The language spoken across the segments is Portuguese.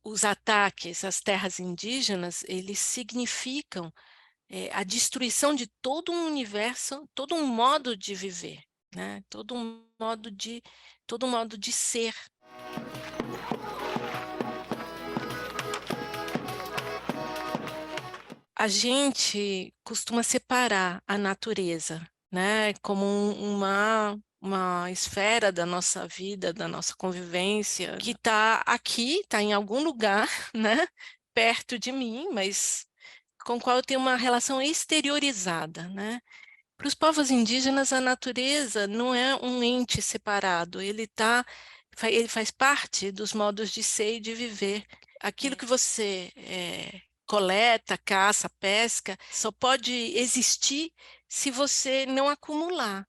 os ataques às terras indígenas, eles significam, a destruição de todo um universo, todo um modo de viver, né, todo um modo de ser. A gente costuma separar a natureza, né, como uma esfera da nossa vida, da nossa convivência, que está aqui, está em algum lugar, né, perto de mim, mas com o qual eu tenho uma relação exteriorizada, né. Para os povos indígenas, a natureza não é um ente separado, ele faz parte dos modos de ser e de viver. Aquilo que você, coleta, caça, pesca, só pode existir se você não acumular,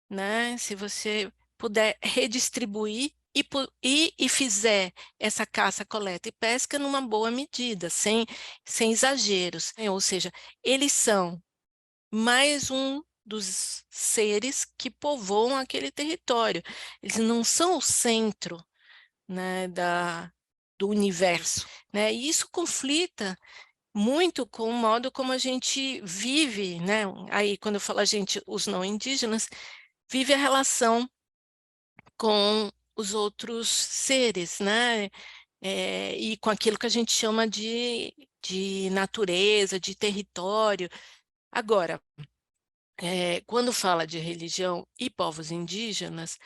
né, se você puder redistribuir e fizer essa caça, coleta e pesca numa boa medida, sem exageros, né, ou seja, eles são mais um dos seres que povoam aquele território. Eles não são o centro, né, do universo, né, e isso conflita muito com o modo como a gente vive, né, aí quando eu falo a gente, os não indígenas, vive a relação com os outros seres, né, e com aquilo que a gente chama de natureza, de território. Agora, quando fala de religião e povos indígenas,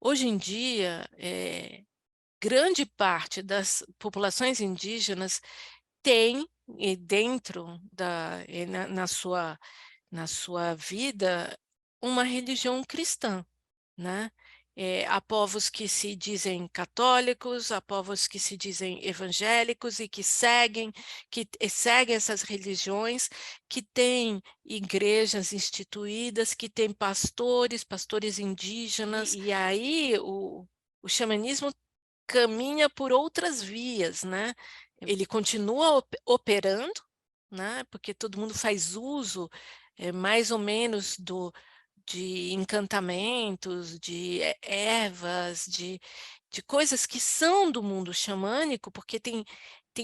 hoje em dia, grande parte das populações indígenas tem, dentro na sua vida, uma religião cristã, né. Há povos que se dizem católicos, há povos que se dizem evangélicos e que seguem essas religiões, que têm igrejas instituídas, que têm pastores indígenas, e aí o xamanismo caminha por outras vias, né. Ele continua operando, né, porque todo mundo faz uso, mais ou menos de encantamentos, de ervas, de coisas que são do mundo xamânico, porque tem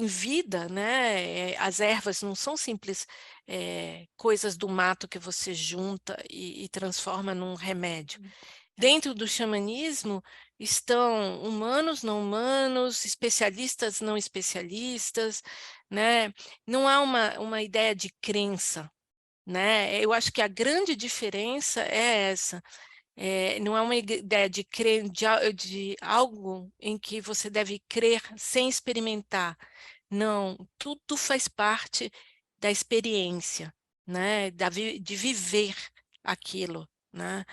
vida, né, as ervas não são simples, coisas do mato que você junta e transforma num remédio. Dentro do xamanismo estão humanos, não humanos, especialistas, não especialistas, né, não há uma ideia de crença, né, eu acho que a grande diferença é essa, não é uma ideia de crer de algo em que você deve crer sem experimentar, não, tudo faz parte da experiência, né, de viver aquilo, né,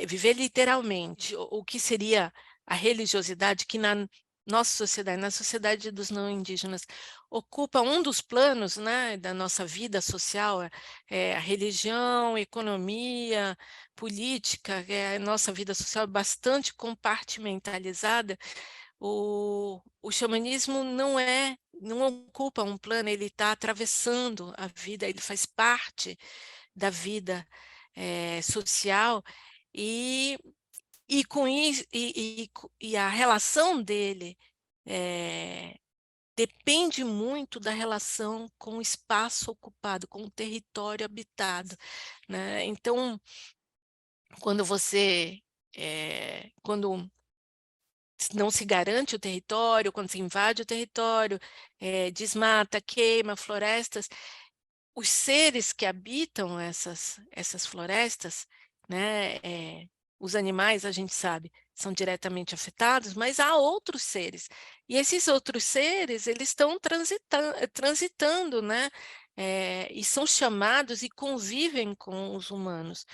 viver literalmente, o que seria a religiosidade que na nossa sociedade, na sociedade dos não indígenas, ocupa um dos planos, né, da nossa vida social, a religião, economia, política, a nossa vida social é bastante compartimentalizada. O xamanismo não ocupa um plano, ele está atravessando a vida, ele faz parte da vida, social, e com isso e a relação dele, eh, depende muito da relação com o espaço ocupado, com o território habitado, né. Então, quando você, quando não se garante o território, quando se invade o território, desmata, queima florestas, os seres que habitam essas florestas, né, os animais, a gente sabe, são diretamente afetados, mas há outros seres. E esses outros seres, eles estão transitando, né, e são chamados e convivem com os humanos.